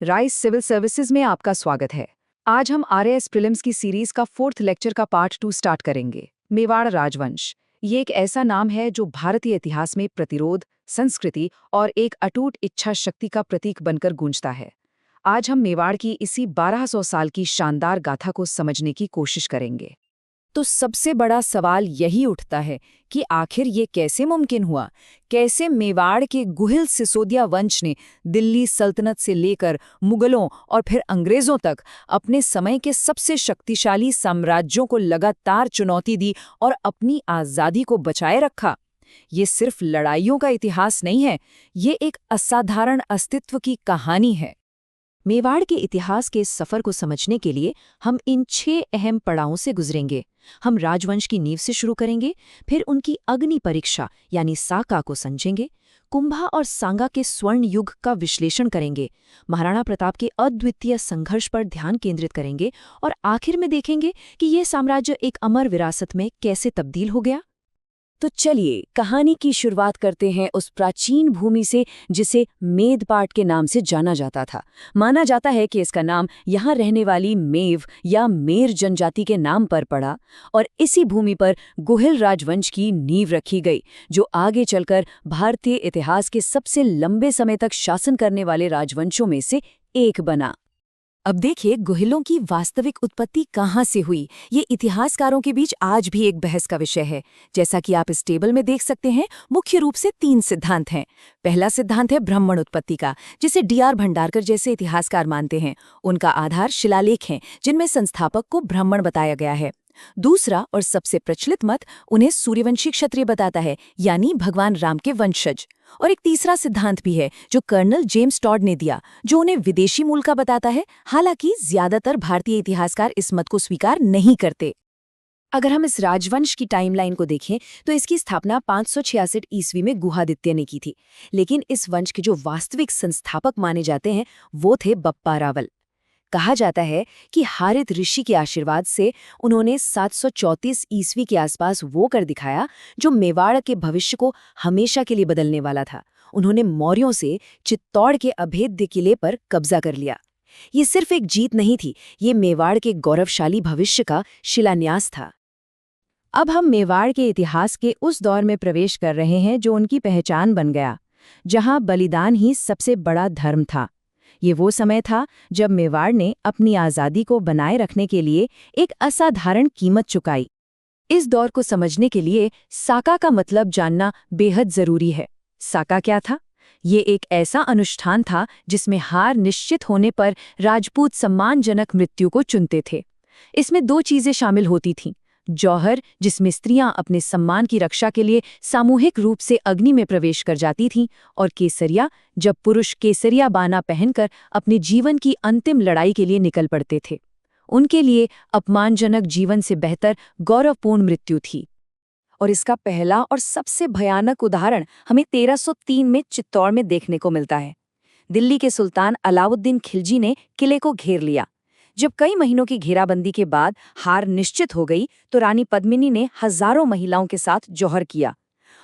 Rice civil services में आपका स्वागत है। आज हम आरएएस प्रीलिम्स की सीरीज का 4th लेक्चर का पार्ट 2 स्टार्ट करेंगे। मेवाड़ राजवंश ये एक ऐसा नाम है जो भारतीय इतिहास में प्रतिरोध, संस्कृति और एक अटूट इच्छा शक्ति का प्रतीक बनकर गूंजता है। आज हम मेवाड़ की इसी 1200 साल की शानदार गाथा को समझने की कोशिश करेंगे। तो सबसे बड़ा सवाल यही उठता है कि आखिर ये कैसे मुमकिन हुआ? कैसे मेवाड़ के गुहिल सिसोदिया वंश ने दिल्ली सल्तनत से लेकर मुगलों और फिर अंग्रेजों तक अपने समय के सबसे शक्तिशाली साम्राज्यों को लगातार चुनौती दी और अपनी आज़ादी को बचाए रखा? ये सिर्फ लड़ाइयों का इतिहास नहीं है, ये एक असाधारण अस्तित्व की कहानी है। मेवाड़ के इतिहास के इस सफर को समझने के लिए हम इन 6 अहम पड़ावों से गुजरेंगे। हम राजवंश की नींव से शुरू करेंगे, फिर उनकी अग्नि परीक्षा यानी साका को समझेंगे, कुंभा और सांगा के स्वर्ण युग का विश्लेषण करेंगे, महाराणा प्रताप के अद्वितीय संघर्ष पर ध्यान केंद्रित करेंगे और आखिर में देखेंगे कि यह साम्राज्य एक अमर विरासत में कैसे तब्दील हो गया। तो चलिए कहानी की शुरुआत करते हैं उस प्राचीन भूमि से जिसे मेदपाट के नाम से जाना जाता था। माना जाता है कि इसका नाम यहाँ रहने वाली मेव या मेर जनजाति के नाम पर पड़ा और इसी भूमि पर गुहिल राजवंश की नींव रखी गई, जो आगे चलकर भारतीय इतिहास के सबसे लंबे समय तक शासन करने वाले राजवंशों में से एक बना। अब देखिए गुहिलों की वास्तविक उत्पत्ति कहाँ से हुई। ये इतिहासकारों के बीच आज भी एक बहस का विषय है। जैसा कि आप इस टेबल में देख सकते हैं, मुख्य रूप से 3 सिद्धांत हैं। पहला सिद्धांत है ब्राह्मण उत्पत्ति का, जिसे डी.आर. भंडारकर जैसे इतिहासकार मानते हैं। उनका आधार शिलालेख हैं, जिनमें संस्थापक को ब्राह्मण बताया गया है। दूसरा और सबसे प्रचलित मत उन्हें सूर्यवंशी क्षत्रिय बताता है, यानी भगवान राम के वंशज। और एक तीसरा सिद्धांत भी है जो कर्नल जेम्स टॉड ने दिया, जो उन्हें विदेशी मूल का बताता है। हालांकि ज्यादातर भारतीय इतिहासकार इस मत को स्वीकार नहीं करते। अगर हम इस राजवंश की टाइमलाइन को देखें तो इसकी स्थापना 566 ईस्वी में गुहादित्य ने की थी, लेकिन इस वंश के जो वास्तविक संस्थापक माने जाते हैं वो थे बप्पा रावल। कहा जाता है कि हारित ऋषि के आशीर्वाद से उन्होंने 734 ईस्वी के आसपास वो कर दिखाया जो मेवाड़ के भविष्य को हमेशा के लिए बदलने वाला था। उन्होंने मौर्यों से चित्तौड़ के अभेद्य किले पर कब्जा कर लिया। ये सिर्फ एक जीत नहीं थी, ये मेवाड़ के गौरवशाली भविष्य का शिलान्यास था। अब हम मेवाड़ के इतिहास के उस दौर में प्रवेश कर रहे हैं जो उनकी पहचान बन गया, जहां बलिदान ही सबसे बड़ा धर्म था। ये वो समय था जब मेवाड़ ने अपनी आज़ादी को बनाए रखने के लिए एक असाधारण कीमत चुकाई। इस दौर को समझने के लिए साका का मतलब जानना बेहद जरूरी है। साका क्या था? ये एक ऐसा अनुष्ठान था जिसमें हार निश्चित होने पर राजपूत सम्मानजनक मृत्यु को चुनते थे। इसमें 2 चीजें शामिल होती थीं। जौहर, जिसमें स्त्रियां अपने सम्मान की रक्षा के लिए सामूहिक रूप से अग्नि में प्रवेश कर जाती थीं, और केसरिया, जब पुरुष केसरिया बाना पहनकर अपने जीवन की अंतिम लड़ाई के लिए निकल पड़ते थे। उनके लिए अपमानजनक जीवन से बेहतर गौरवपूर्ण मृत्यु थी। और इसका पहला और सबसे भयानक उदाहरण हमें 1303 में चित्तौड़ में देखने को मिलता है। दिल्ली के सुल्तान अलाउद्दीन खिलजी ने किले को घेर लिया। जब कई महीनों की घेराबंदी के बाद हार निश्चित हो गई तो रानी पद्मिनी ने हजारों महिलाओं के साथ जौहर किया,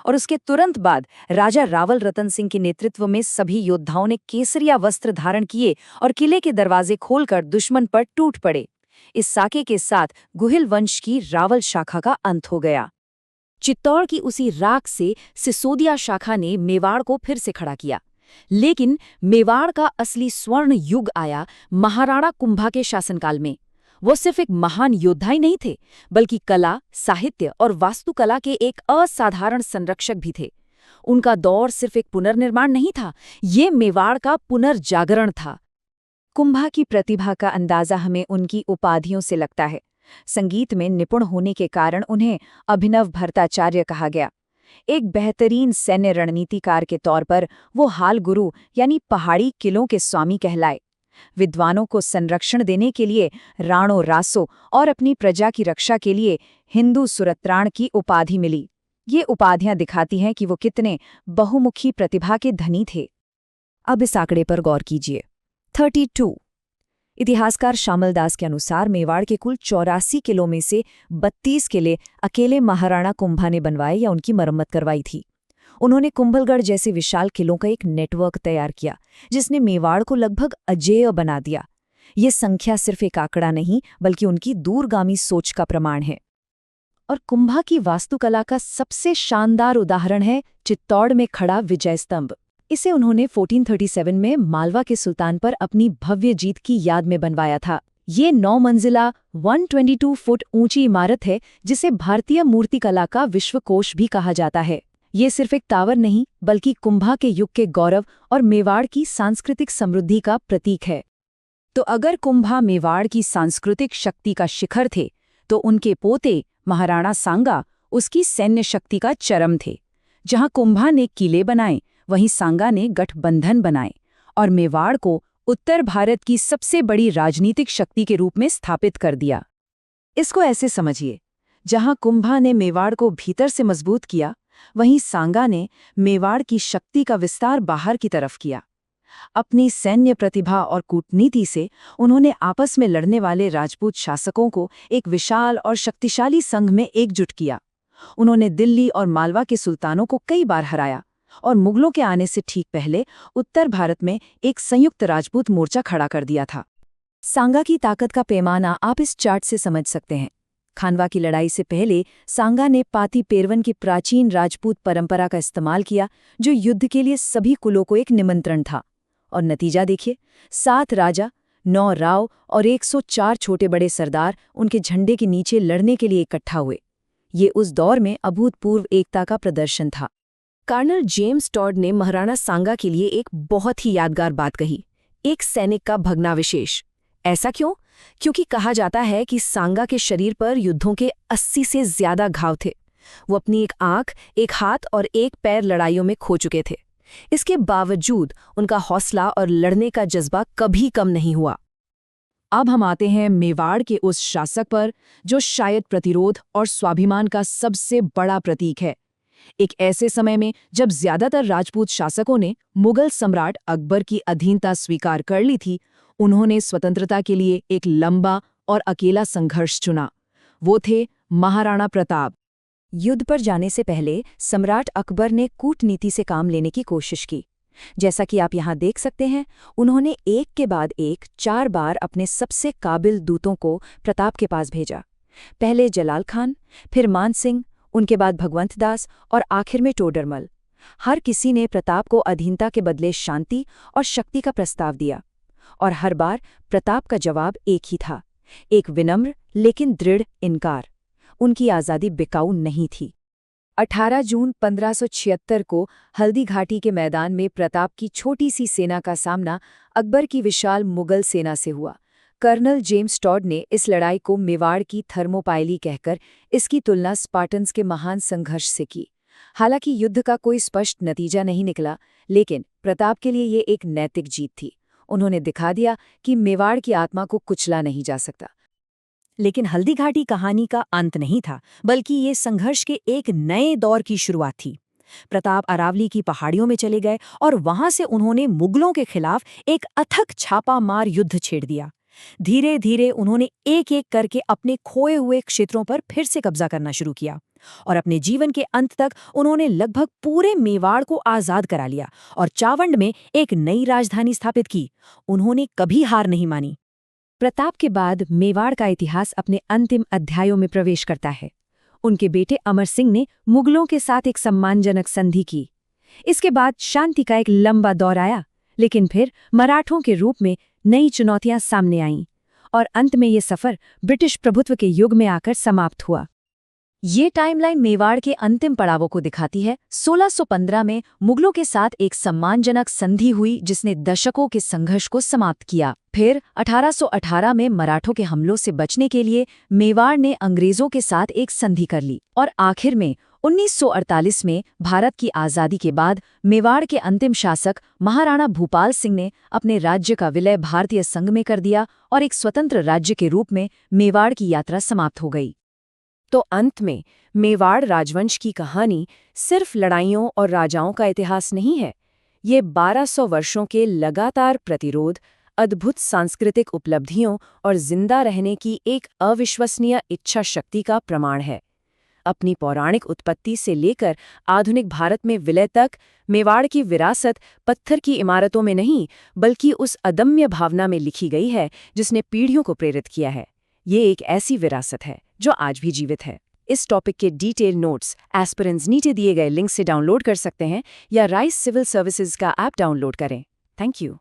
और उसके तुरंत बाद राजा रावल रतन सिंह के नेतृत्व में सभी योद्धाओं ने केसरिया वस्त्र धारण किए और किले के दरवाजे खोलकर दुश्मन पर टूट पड़े। इस साके के साथ गुहिल वंश की रावल शाखा का अंत हो गया। चित्तौड़ की उसी राख से सिसोदिया शाखा ने मेवाड़ को फिर से खड़ा किया। लेकिन मेवाड़ का असली स्वर्ण युग आया महाराणा कुंभा के शासनकाल में। वो सिर्फ एक महान योद्धा ही नहीं थे, बल्कि कला, साहित्य और वास्तुकला के एक असाधारण संरक्षक भी थे। उनका दौर सिर्फ एक पुनर्निर्माण नहीं था, ये मेवाड़ का पुनर्जागरण था। कुंभा की प्रतिभा का अंदाजा हमें उनकी उपाधियों से लगता है। संगीत में निपुण होने के कारण उन्हें अभिनव भट्टाचार्य कहा गया। एक बेहतरीन सैन्य रणनीतिकार के तौर पर वो हाल गुरु यानी पहाड़ी किलों के स्वामी कहलाए। विद्वानों को संरक्षण देने के लिए राणो रासो और अपनी प्रजा की रक्षा के लिए हिंदू सुरत्राण की उपाधि मिली। ये उपाधियां दिखाती हैं कि वो कितने बहुमुखी प्रतिभा के धनी थे। अब इस आंकड़े पर गौर कीजिए, 32। इतिहासकार श्यामल दास के अनुसार मेवाड़ के कुल 84 किलों में से 32 किले अकेले महाराणा कुंभा ने बनवाए या उनकी मरम्मत करवाई थी। उन्होंने कुंभलगढ़ जैसे विशाल किलों का एक नेटवर्क तैयार किया, जिसने मेवाड़ को लगभग अजेय बना दिया। ये संख्या सिर्फ एक आंकड़ा नहीं, बल्कि उनकी दूरगामी सोच का प्रमाण है। और कुंभा की वास्तुकला का सबसे शानदार उदाहरण है चित्तौड़ में खड़ा विजय स्तंभ। इसे उन्होंने 1437 में मालवा के सुल्तान पर अपनी भव्य जीत की याद में बनवाया था। ये 9 मंजिला 122 फुट ऊंची इमारत है, जिसे भारतीय मूर्तिकला का विश्वकोश भी कहा जाता है। ये सिर्फ एक टावर नहीं, बल्कि कुंभा के युग के गौरव और मेवाड़ की सांस्कृतिक समृद्धि का प्रतीक है। तो अगर कुंभा मेवाड़ की सांस्कृतिक शक्ति का शिखर थे, तो उनके पोते महाराणा सांगा उसकी सैन्य शक्ति का चरम थे। जहां कुंभा ने किले बनाए, वहीं सांगा ने गठबंधन बनाए और मेवाड़ को उत्तर भारत की सबसे बड़ी राजनीतिक शक्ति के रूप में स्थापित कर दिया। इसको ऐसे समझिए, जहां कुंभा ने मेवाड़ को भीतर से मजबूत किया, वहीं सांगा ने मेवाड़ की शक्ति का विस्तार बाहर की तरफ किया। अपनी सैन्य प्रतिभा और कूटनीति से उन्होंने आपस में लड़ने वाले राजपूत शासकों को एक विशाल और शक्तिशाली संघ में एकजुट किया। उन्होंने दिल्ली और मालवा के सुल्तानों को कई बार हराया और मुगलों के आने से ठीक पहले उत्तर भारत में एक संयुक्त राजपूत मोर्चा खड़ा कर दिया था। सांगा की ताकत का पैमाना आप इस चार्ट से समझ सकते हैं। खानवा की लड़ाई से पहले सांगा ने पाती पेरवन की प्राचीन राजपूत परंपरा का इस्तेमाल किया, जो युद्ध के लिए सभी कुलों को एक निमंत्रण था। और नतीजा देखिए, 7 राजा, 9 राव और 104 छोटे बड़े सरदार उनके झंडे के नीचे लड़ने के लिए इकट्ठा हुए। ये उस दौर में अभूतपूर्व एकता का प्रदर्शन था। कर्नल जेम्स टॉड ने महाराणा सांगा के लिए एक बहुत ही यादगार बात कही, एक सैनिक का भग्नावशेष। ऐसा क्यों? क्योंकि कहा जाता है कि सांगा के शरीर पर युद्धों के 80 से ज्यादा घाव थे। वो अपनी एक आंख, एक हाथ और एक पैर लड़ाइयों में खो चुके थे। इसके बावजूद उनका हौसला और लड़ने का जज्बा कभी कम नहीं हुआ। अब हम आते हैं मेवाड़ के उस शासक पर, जो शायद प्रतिरोध और स्वाभिमान का सबसे बड़ा प्रतीक है। एक ऐसे समय में जब ज्यादातर राजपूत शासकों ने मुगल सम्राट अकबर की अधीनता स्वीकार कर ली थी, उन्होंने स्वतंत्रता के लिए एक लंबा और अकेला संघर्ष चुना। वो थे महाराणा प्रताप। युद्ध पर जाने से पहले सम्राट अकबर ने कूटनीति से काम लेने की कोशिश की। जैसा कि आप यहाँ देख सकते हैं, उन्होंने एक के बाद एक 4 बार अपने सबसे काबिल दूतों को प्रताप के पास भेजा। पहले जलाल खान, फिर मान सिंह, उनके बाद भगवंत दास और आखिर में टोडरमल। हर किसी ने प्रताप को अधीनता के बदले शांति और शक्ति का प्रस्ताव दिया, और हर बार प्रताप का जवाब एक ही था, एक विनम्र लेकिन दृढ़ इनकार। उनकी आज़ादी बिकाऊ नहीं थी। 18 जून 1576 को हल्दी घाटी के मैदान में प्रताप की छोटी सी सेना का सामना अकबर की विशाल मुगल सेना से हुआ। कर्नल जेम्स टॉड ने इस लड़ाई को मेवाड़ की थर्मोपाइली कहकर इसकी तुलना स्पार्टन्स के महान संघर्ष से की। हालांकि युद्ध का कोई स्पष्ट नतीजा नहीं निकला, लेकिन प्रताप के लिए ये एक नैतिक जीत थी। उन्होंने दिखा दिया कि मेवाड़ की आत्मा को कुचला नहीं जा सकता। लेकिन हल्दी घाटी कहानी का अंत नहीं था, बल्कि ये संघर्ष के एक नए दौर की शुरुआत थी। प्रताप अरावली की पहाड़ियों में चले गए और वहां से उन्होंने मुगलों के खिलाफ एक अथक छापा मार युद्ध छेड़ दिया। धीरे धीरे उन्होंने एक एक करके अपने खोए हुए क्षेत्रों पर फिर से कब्जा करना शुरू किया, और अपने जीवन के अंत तक उन्होंने लगभग पूरे मेवाड़ को आजाद करा लिया और चावंड में एक नई राजधानी स्थापित की। उन्होंने कभी हार नहीं मानी। प्रताप के बाद मेवाड़ का इतिहास अपने अंतिम अध्यायों में प्रवेश करता है। उनके बेटे अमर सिंह ने मुगलों के साथ एक सम्मानजनक संधि की। इसके बाद शांति का एक लंबा दौर आया, लेकिन फिर मराठों के रूप में नई चुनौतियां सामने आईं, और अंत में ये सफर ब्रिटिश प्रभुत्व के युग में आकर समाप्त हुआ। ये टाइमलाइन मेवाड़ के अंतिम पड़ावों को दिखाती है। 1615 में मुगलों के साथ एक सम्मानजनक संधि हुई, जिसने दशकों के संघर्ष को समाप्त किया। फिर 1818 में मराठों के हमलों से बचने के लिए मेवाड़ ने अंग्रेजों के साथ एक संधि कर ली, और आखिर में 1948 में भारत की आज़ादी के बाद मेवाड़ के अंतिम शासक महाराणा भूपाल सिंह ने अपने राज्य का विलय भारतीय संघ में कर दिया, और एक स्वतंत्र राज्य के रूप में मेवाड़ की यात्रा समाप्त हो गई। तो अंत में मेवाड़ राजवंश की कहानी सिर्फ लड़ाइयों और राजाओं का इतिहास नहीं है। ये 1200 वर्षों के लगातार प्रतिरोध, अद्भुत सांस्कृतिक उपलब्धियों और जिंदा रहने की एक अविश्वसनीय इच्छा शक्ति का प्रमाण है। अपनी पौराणिक उत्पत्ति से लेकर आधुनिक भारत में विलय तक मेवाड़ की विरासत पत्थर की इमारतों में नहीं बल्कि उस अदम्य भावना में लिखी गई है जिसने पीढ़ियों को प्रेरित किया है। ये एक ऐसी विरासत है जो आज भी जीवित है। इस टॉपिक के डिटेल नोट्स एस्पिरेंट्स नीचे दिए गए लिंक से डाउनलोड कर सकते हैं या राइस सिविल सर्विसेज का ऐप डाउनलोड करें। Thank you.